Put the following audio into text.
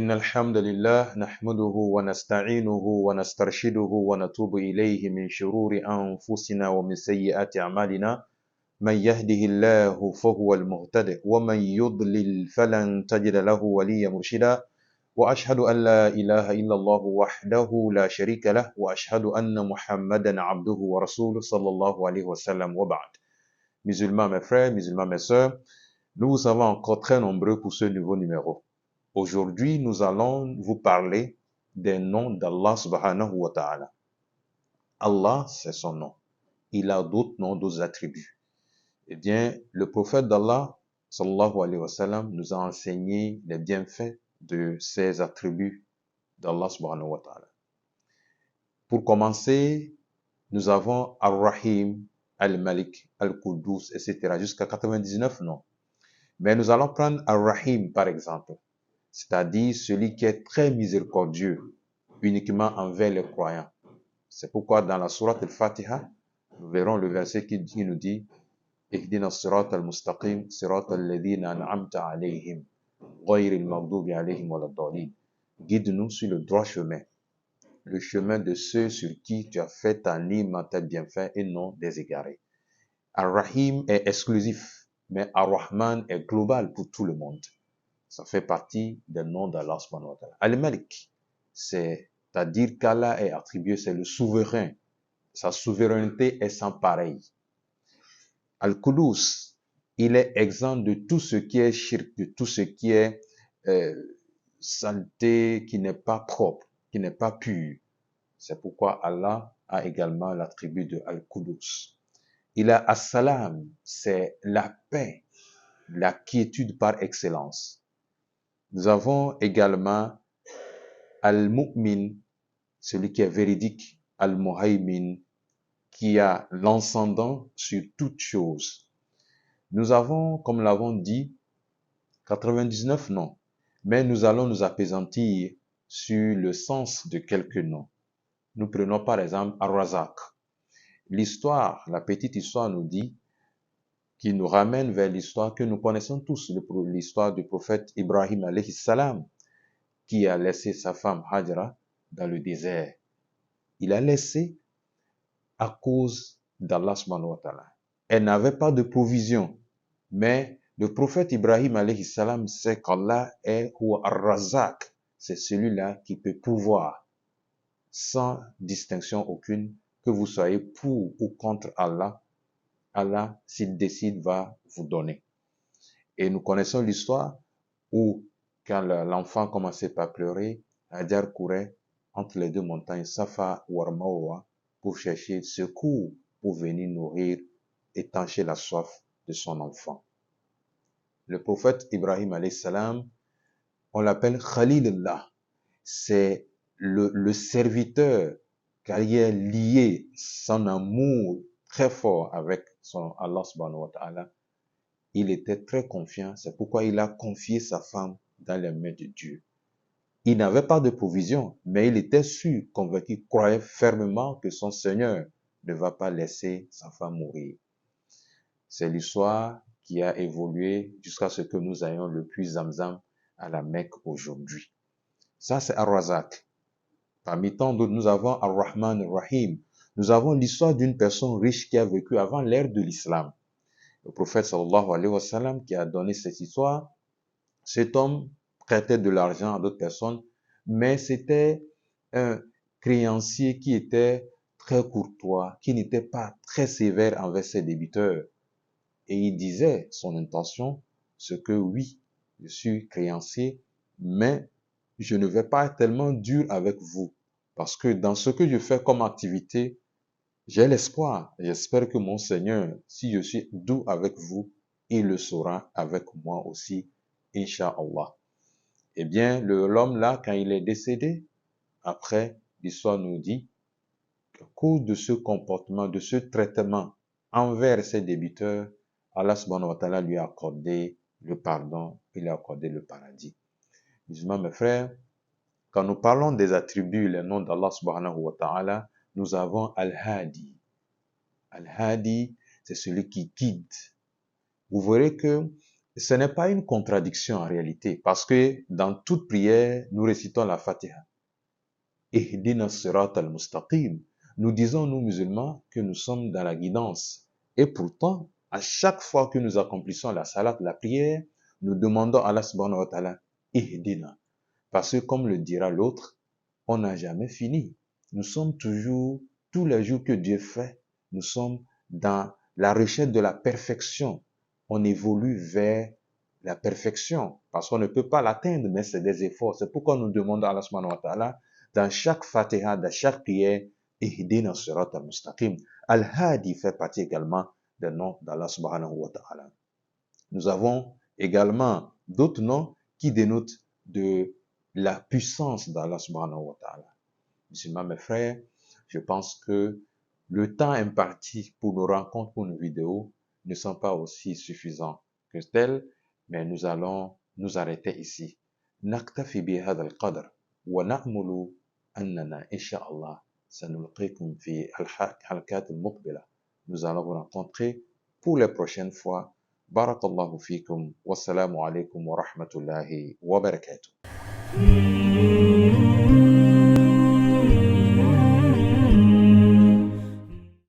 إن الحمد لله نحمده ونستعينه ونسترشده ونتوب إليه من شرور أنفسنا ومن سيئات أعمالنا من يهده الله فهو المهتد ومن يضلل فلن تجد له وليا مرشدا وأشهد أن لا إله إلا الله وحده لا شريك له وأشهد أن محمدا عبده ورسوله صلى الله عليه وسلم وبعد. Musulmans mes frères, musulmans mes sœurs, nous vous savons encore très nombreux pour ce nouveau numéro. Aujourd'hui, nous allons vous parler des noms d'Allah subhanahu wa ta'ala. Allah, c'est son nom. Il a d'autres noms, d'autres attributs. Eh bien, le prophète d'Allah, sallallahu alayhi wa sallam, nous a enseigné les bienfaits de ces attributs d'Allah subhanahu wa ta'ala. Pour commencer, nous avons Ar-Rahim, Al-Malik, Al-Quddus, etc. jusqu'à 99 noms. Mais nous allons prendre Ar-Rahim par exemple, c'est-à-dire celui qui est très miséricordieux, uniquement envers les croyants. C'est pourquoi dans la sourate Al-Fatiha, nous verrons le verset qui nous dit Ihdina sirat al-mustaqim, sirat al-ladhina an'amta alayhim, ghayri al-maghdubi alayhim wa lad-dallin. Guide-nous sur le droit chemin, le chemin de ceux sur qui tu as fait ta ligne, tes bienfaits et non des égarés. Ar-Rahim est exclusif, mais Ar-Rahman est global pour tout le monde. Ça fait partie des noms d'Allah subhanahu wa ta'ala. Al-Malik, c'est-à-dire qu'Allah est attribué, c'est le souverain. Sa souveraineté est sans pareil. Al-Quddus, il est exempt de tout ce qui est shirk, de tout ce qui est saleté, qui n'est pas propre, qui n'est pas pur. C'est pourquoi Allah a également l'attribut de Al-Quddus. Il a As-Salam, c'est la paix, la quiétude par excellence. Nous avons également Al-Mu'min, celui qui est véridique, Al-Muhaymin, qui a l'ascendant sur toute chose. Nous avons, comme l'avons dit, 99 noms, mais nous allons nous appesantir sur le sens de quelques noms. Nous prenons par exemple Ar-Razak. L'histoire, la petite histoire nous dit, qui nous ramène vers l'histoire que nous connaissons tous, l'histoire du prophète Ibrahim alayhi salam, qui a laissé sa femme Hajra dans le désert. Il a laissé à cause d'Allah subhanahu wa ta'ala. Elle n'avait pas de provision, mais le prophète Ibrahim alayhi salam sait qu'Allah est Ar-Razak, c'est celui-là qui peut pouvoir, sans distinction aucune, que vous soyez pour ou contre Allah, Allah, s'il décide, va vous donner. Et nous connaissons l'histoire où, quand l'enfant commençait par pleurer, Hajar courait entre les deux montagnes, Safa ou Marwa, pour chercher secours, pour venir nourrir, étancher la soif de son enfant. Le prophète Ibrahim alayhi salam, on l'appelle Khalilullah. C'est le serviteur qui est lié, son amour très fort avec son Allah subhanahu wa ta'ala. Il était très confiant, c'est pourquoi il a confié sa femme dans les mains de Dieu. Il n'avait pas de provision, mais il était sûr, convaincu, croyait fermement que son Seigneur ne va pas laisser sa femme mourir. C'est l'histoire qui a évolué jusqu'à ce que nous ayons le puits Zamzam à la Mecque aujourd'hui. Ça, c'est Ar-Razak. Parmi tant d'autres, nous avons Ar-Rahman Ar-Rahim. Nous avons l'histoire d'une personne riche qui a vécu avant l'ère de l'islam. Le prophète sallallahu alayhi wa sallam qui a donné cette histoire, cet homme prêtait de l'argent à d'autres personnes, mais c'était un créancier qui était très courtois, qui n'était pas très sévère envers ses débiteurs. Et il disait son intention, ce que oui, je suis créancier, mais je ne vais pas être tellement dur avec vous, parce que dans ce que je fais comme activité, j'ai l'espoir, j'espère que mon Seigneur, si je suis doux avec vous, il le sera avec moi aussi, Inch'Allah. Eh bien, l'homme là, quand il est décédé, après, l'histoire nous dit qu'à cause de ce comportement, de ce traitement envers ses débiteurs, Allah subhanahu wa ta'ala lui a accordé le pardon, il a accordé le paradis. Musulmans, mes frères, quand nous parlons des attributs, les noms d'Allah subhanahu wa ta'ala, nous avons Al-Hadi. Al-Hadi, c'est celui qui guide. Vous verrez que ce n'est pas une contradiction en réalité, parce que dans toute prière, nous récitons la Fatiha. Ihdina sirat al-mustaqim. Nous disons, nous musulmans, que nous sommes dans la guidance. Et pourtant, à chaque fois que nous accomplissons la salat, la prière, nous demandons à Allah subhanahu wa ta'ala, Ihdina. Parce que comme le dira l'autre, on n'a jamais fini. Nous sommes toujours, tous les jours que Dieu fait, nous sommes dans la recherche de la perfection. On évolue vers la perfection parce qu'on ne peut pas l'atteindre, mais c'est des efforts. C'est pourquoi nous demandons à Allah subhanahu wa ta'ala, dans chaque fatiha, dans chaque prière, Ihdina sirat al-mustaqim. Al-Hadi fait partie également des noms d'Allah subhanahu wa ta'ala. Nous avons également d'autres noms qui dénotent de la puissance d'Allah subhanahu wa ta'ala. Musulmans, mes frères, je pense que le temps imparti pour nos rencontres, pour nos vidéos, ne sont pas aussi suffisants que tels, mais nous allons nous arrêter ici. نكتفي بهذا القدر ونأمل أننا إن شاء الله سنلقيكم في الحلقات المقبلة. Nous allons vous rencontrer pour les prochaines fois. بارك الله فيكم والسلام عليكم ورحمة الله وبركاته.